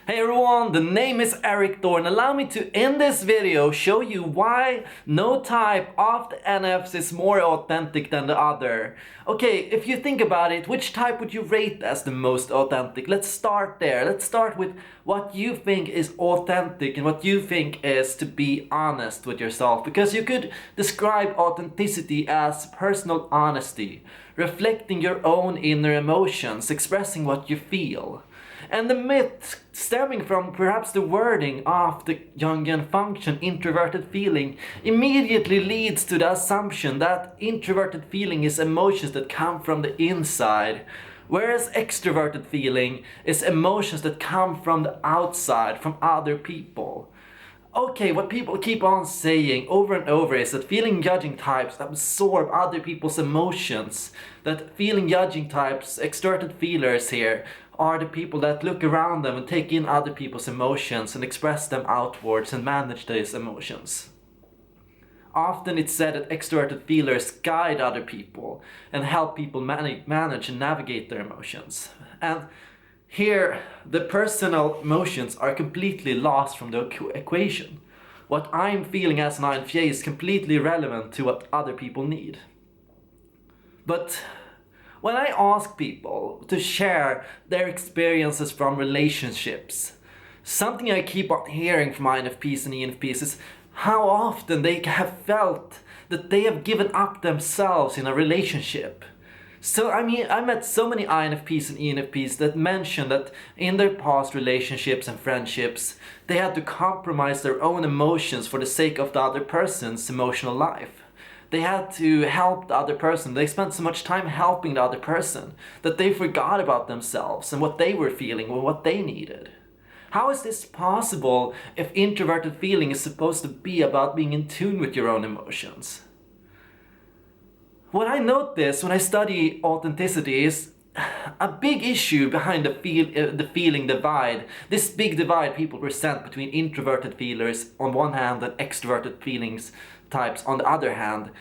Hey everyone, the name is Erik Thor and allow me to in this video show you why no type of the NFs is more authentic than the other. Okay, if you think about it, which type would you rate as the most authentic? Let's start there. Let's start with what you think is authentic and what you think is to be honest with yourself. Because you could describe authenticity as personal honesty, reflecting your own inner emotions, expressing what you feel. And the myth stemming from perhaps the wording of the Jungian function introverted feeling immediately leads to the assumption that introverted feeling is emotions that come from the inside, whereas extroverted feeling is emotions that come from the outside, from other people. Okay, what people keep on saying over and over is that feeling judging types absorb other people's emotions. That feeling judging types, extroverted feelers here, are the people that look around them and take in other people's emotions and express them outwards and manage these emotions. Often it's said that extroverted feelers guide other people and help people manage and navigate their emotions. And here, the personal emotions are completely lost from the equation. What I'm feeling as an INFJ is completely irrelevant to what other people need. But when I ask people to share their experiences from relationships, something I keep on hearing from INFPs and ENFPs is how often they have felt that they have given up themselves in a relationship. So I met so many INFPs and ENFPs that mentioned that in their past relationships and friendships, they had to compromise their own emotions for the sake of the other person's emotional life. They had to help the other person. They spent so much time helping the other person that they forgot about themselves and what they were feeling or what they needed. How is this possible if introverted feeling is supposed to be about being in tune with your own emotions? What I notice when I study authenticity is a big issue behind the feeling divide. This big divide people present between introverted feelers on one hand and extroverted feelings types on the other hand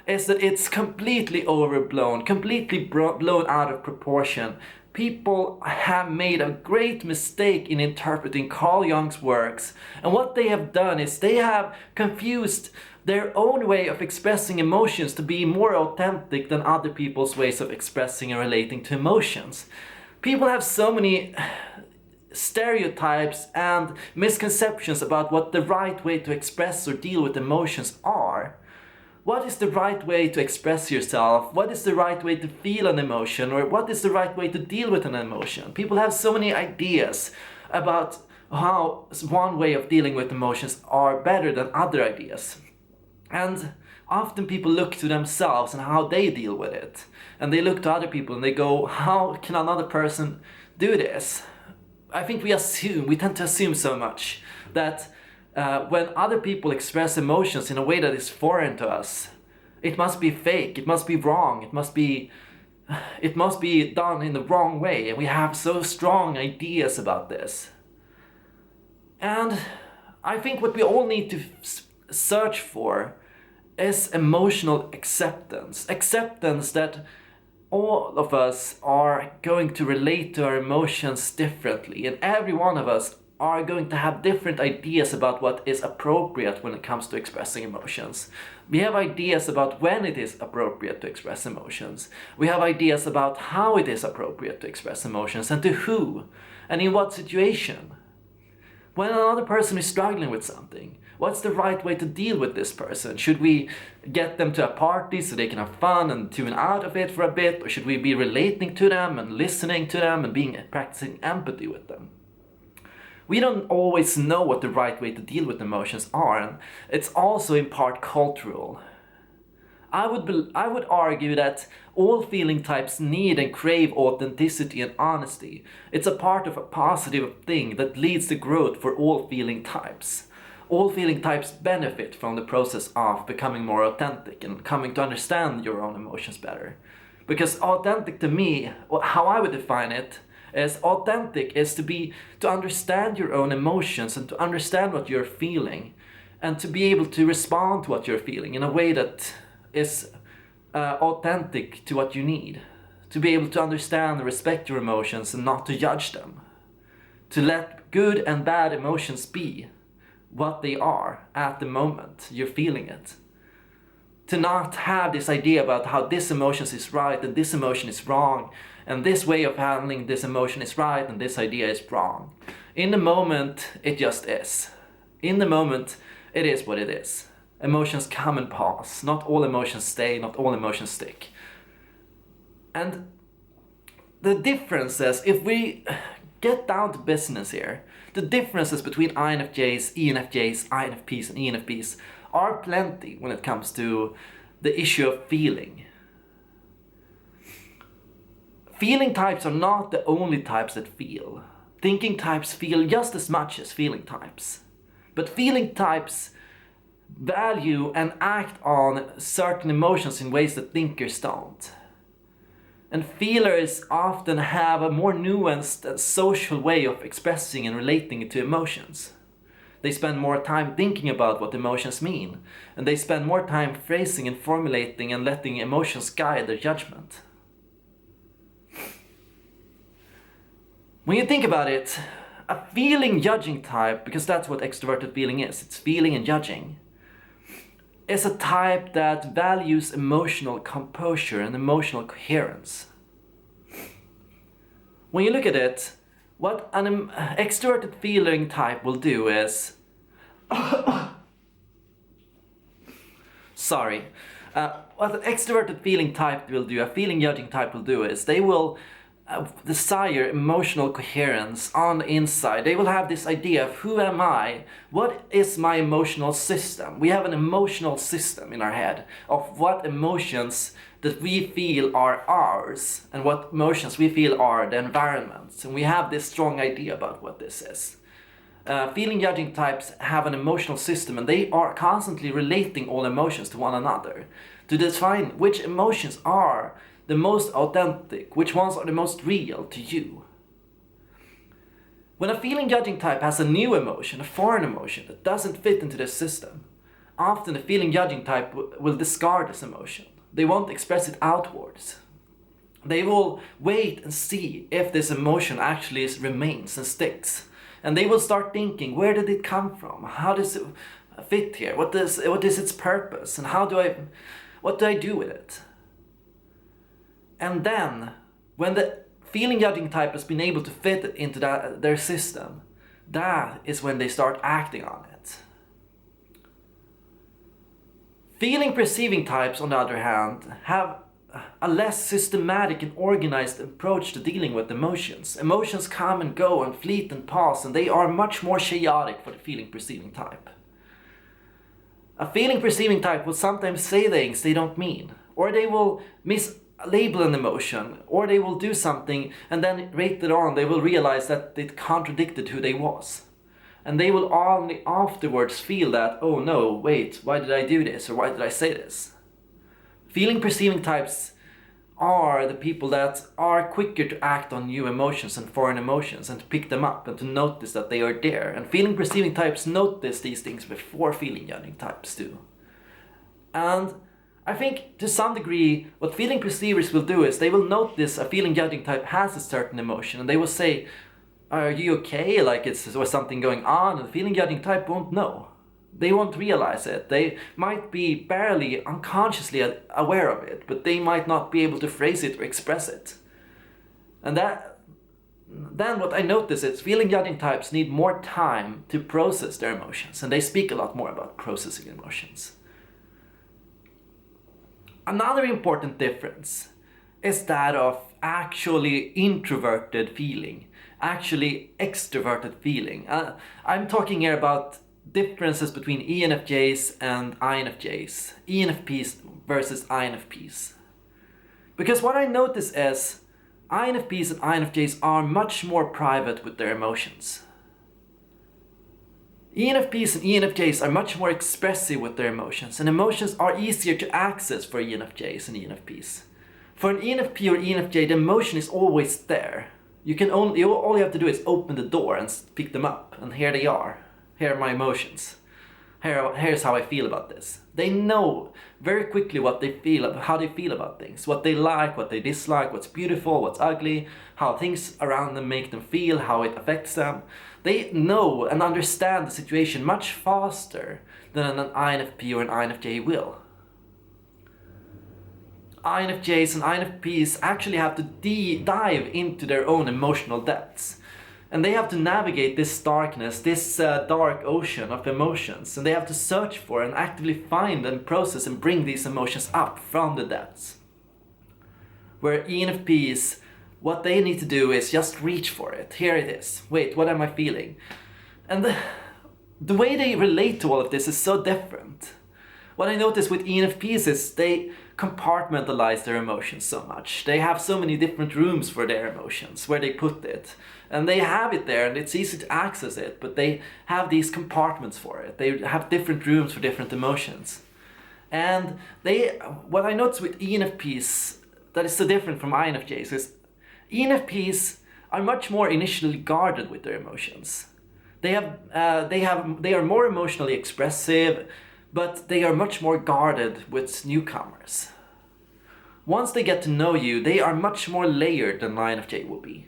is that it's completely overblown, completely blown out of proportion. People have made a great mistake in interpreting Carl Jung's works, and what they have done is they have confused their own way of expressing emotions to be more authentic than other people's ways of expressing and relating to emotions. People have so many stereotypes and misconceptions about what the right way to express or deal with emotions are. What is the right way to express yourself? What is the right way to feel an emotion? Or what is the right way to deal with an emotion? People have so many ideas about how one way of dealing with emotions are better than other ideas. And often people look to themselves and how they deal with it. And they look to other people and they go, how can another person do this? I think we tend to assume so much that when other people express emotions in a way that is foreign to us, it must be fake, it must be wrong, it must be done in the wrong way, and we have so strong ideas about this. And I think what we all need to search for is emotional acceptance. Acceptance that all of us are going to relate to our emotions differently, and every one of us are going to have different ideas about what is appropriate when it comes to expressing emotions. We have ideas about when it is appropriate to express emotions. We have ideas about how it is appropriate to express emotions and to who and in what situation. When another person is struggling with something, what's the right way to deal with this person? Should we get them to a party so they can have fun and tune out of it for a bit? Or should we be relating to them and listening to them and practicing empathy with them? We don't always know what the right way to deal with emotions are, and it's also in part cultural. I would argue that all feeling types need and crave authenticity and honesty. It's a part of a positive thing that leads to growth for all feeling types. All feeling types benefit from the process of becoming more authentic and coming to understand your own emotions better. Because authentic to me, how I would define it, is authentic is to understand your own emotions and to understand what you're feeling and to be able to respond to what you're feeling in a way that is authentic to what you need. To be able to understand and respect your emotions and not to judge them. To let good and bad emotions be what they are at the moment you're feeling it. To not have this idea about how this emotion is right and this emotion is wrong, and this way of handling this emotion is right and this idea is wrong. In the moment, it just is. In the moment, it is what it is. Emotions come and pass. Not all emotions stay, not all emotions stick. And the differences, if we get down to business here, the differences between INFJs, ENFJs, INFPs and ENFPs are plenty when it comes to the issue of feeling. Feeling types are not the only types that feel. Thinking types feel just as much as feeling types. But feeling types value and act on certain emotions in ways that thinkers don't. And feelers often have a more nuanced and social way of expressing and relating to emotions. They spend more time thinking about what emotions mean, and they spend more time phrasing and formulating and letting emotions guide their judgment. When you think about it, a feeling judging type, because that's what extroverted feeling is, it's feeling and judging, is a type that values emotional composure and emotional coherence. When you look at it, what an extroverted feeling type will do is... Sorry. What an extroverted feeling type will do, a feeling judging type will do is they will desire emotional coherence on the inside. They will have this idea of who am I? What is my emotional system? We have an emotional system in our head of what emotions that we feel are ours and what emotions we feel are the environment. And we have this strong idea about what this is. Feeling judging types have an emotional system and they are constantly relating all emotions to one another to define which emotions are the most authentic, which ones are the most real to you. When a feeling judging type has a new emotion, a foreign emotion that doesn't fit into the system, often the feeling judging type will discard this emotion. They won't express it outwards. They will wait and see if this emotion actually remains and sticks. And they will start thinking, where did it come from? How does it fit here? What is its purpose? And what do I do with it? And then, when the feeling judging type has been able to fit into their system, that is when they start acting on it. Feeling perceiving types, on the other hand, have a less systematic and organized approach to dealing with emotions. Emotions come and go and fleet and pass, and they are much more chaotic for the feeling perceiving type. A feeling perceiving type will sometimes say things they don't mean, or they will mislabel an emotion, or they will do something and then later on they will realize that it contradicted who they was. And they will only afterwards feel that, oh no, wait, why did I do this, or why did I say this? Feeling perceiving types are the people that are quicker to act on new emotions and foreign emotions and to pick them up and to notice that they are there. And feeling perceiving types notice these things before feeling judging types do. And I think to some degree what feeling perceivers will do is they will notice a feeling judging type has a certain emotion and they will say, are you okay? Like was something going on? And the feeling judging type won't know. They won't realize it. They might be barely unconsciously aware of it, but they might not be able to phrase it or express it. And then what I notice is feeling judging types need more time to process their emotions, and they speak a lot more about processing emotions. Another important difference is that of actually introverted feeling, actually extroverted feeling. I'm talking here about differences between ENFJs and INFJs, ENFPs versus INFPs. Because what I notice is INFPs and INFJs are much more private with their emotions. ENFPs and ENFJs are much more expressive with their emotions, and emotions are easier to access for ENFJs and ENFPs. For an ENFP or ENFJ, the emotion is always there. All you have to do is open the door and pick them up, and here they are. Here are my emotions. here's how I feel about this. They know very quickly what they feel, how they feel about things, what they like, what they dislike, what's beautiful, what's ugly, how things around them make them feel, how it affects them. They know and understand the situation much faster than an INFP or an INFJ will. INFJs and INFPs actually have to dive into their own emotional depths. And they have to navigate this darkness, this dark ocean of emotions. And they have to search for and actively find and process and bring these emotions up from the depths. Where ENFPs, what they need to do is just reach for it. Here it is. Wait, what am I feeling? And the way they relate to all of this is so different. What I notice with ENFPs is they compartmentalize their emotions so much. They have so many different rooms for their emotions, where they put it. And they have it there and it's easy to access it, but they have these compartments for it. They have different rooms for different emotions. And what I notice with ENFPs that is so different from INFJs is ENFPs are much more initially guarded with their emotions. They are more emotionally expressive, but they are much more guarded with newcomers. Once they get to know you, they are much more layered than an INFJ will be.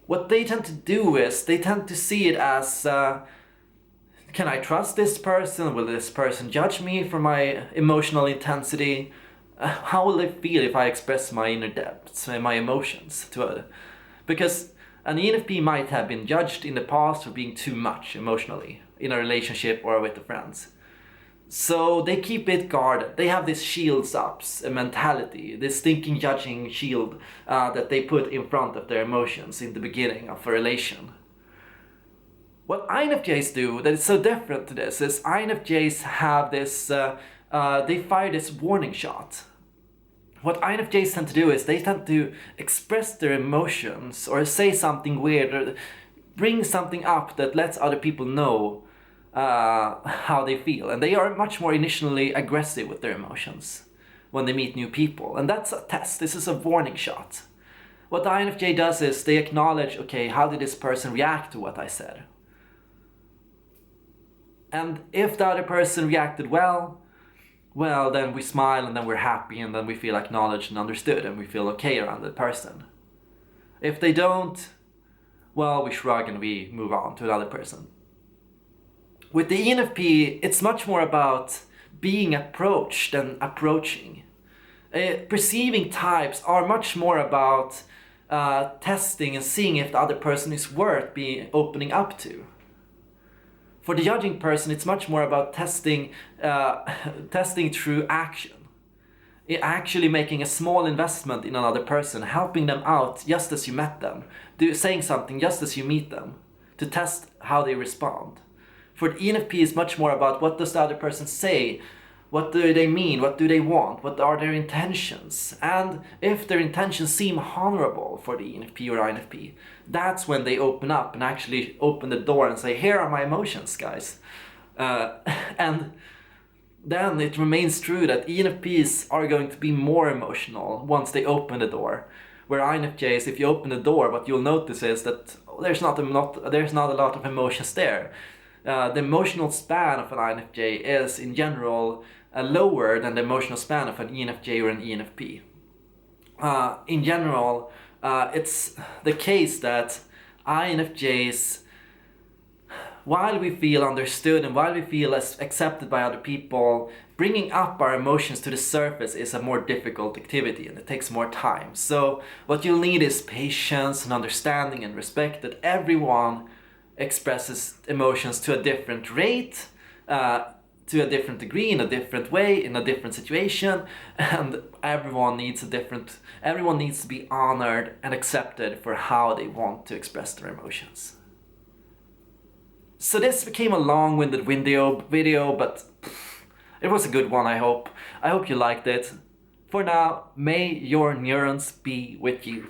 What they tend to do is, they tend to see it as, can I trust this person? Will this person judge me for my emotional intensity? How will they feel if I express my inner depths and my emotions to others? Because an ENFP might have been judged in the past for being too much emotionally in a relationship or with the friends. So they keep it guarded. They have this shields up mentality, this thinking, judging shield that they put in front of their emotions in the beginning of a relation. What INFJs do that is so different to this is INFJs have this, they fire this warning shot. What INFJs tend to do is they tend to express their emotions or say something weird or bring something up that lets other people know how they feel. And they are much more initially aggressive with their emotions when they meet new people. And that's a test. This is a warning shot. What the INFJ does is they acknowledge, okay, how did this person react to what I said? And if the other person reacted well, then we smile and then we're happy and then we feel acknowledged and understood and we feel okay around that person. If they don't, well, we shrug and we move on to another person. With the ENFP, it's much more about being approached than approaching. Perceiving types are much more about testing and seeing if the other person is worth opening up to. For the judging person, it's much more about testing through action. Actually making a small investment in another person, helping them out just as you met them, saying something just as you meet them, to test how they respond. For the ENFP, it's much more about what does the other person say, what do they mean, what do they want, what are their intentions, and if their intentions seem honorable for the ENFP or INFP, that's when they open up and actually open the door and say, here are my emotions, guys. And then it remains true that ENFPs are going to be more emotional once they open the door. Where INFJs, if you open the door, what you'll notice is that there's not a lot of emotions there. The emotional span of an INFJ is, in general, lower than the emotional span of an ENFJ or an ENFP. In general, it's the case that INFJs, while we feel understood and while we feel accepted by other people, bringing up our emotions to the surface is a more difficult activity and it takes more time. So what you'll need is patience and understanding and respect that everyone expresses emotions to a different rate, to a different degree, in a different way, in a different situation, and everyone needs to be honored and accepted for how they want to express their emotions. So this became a long-winded video, but it was a good one, I hope. I hope you liked it. For now, may your neurons be with you.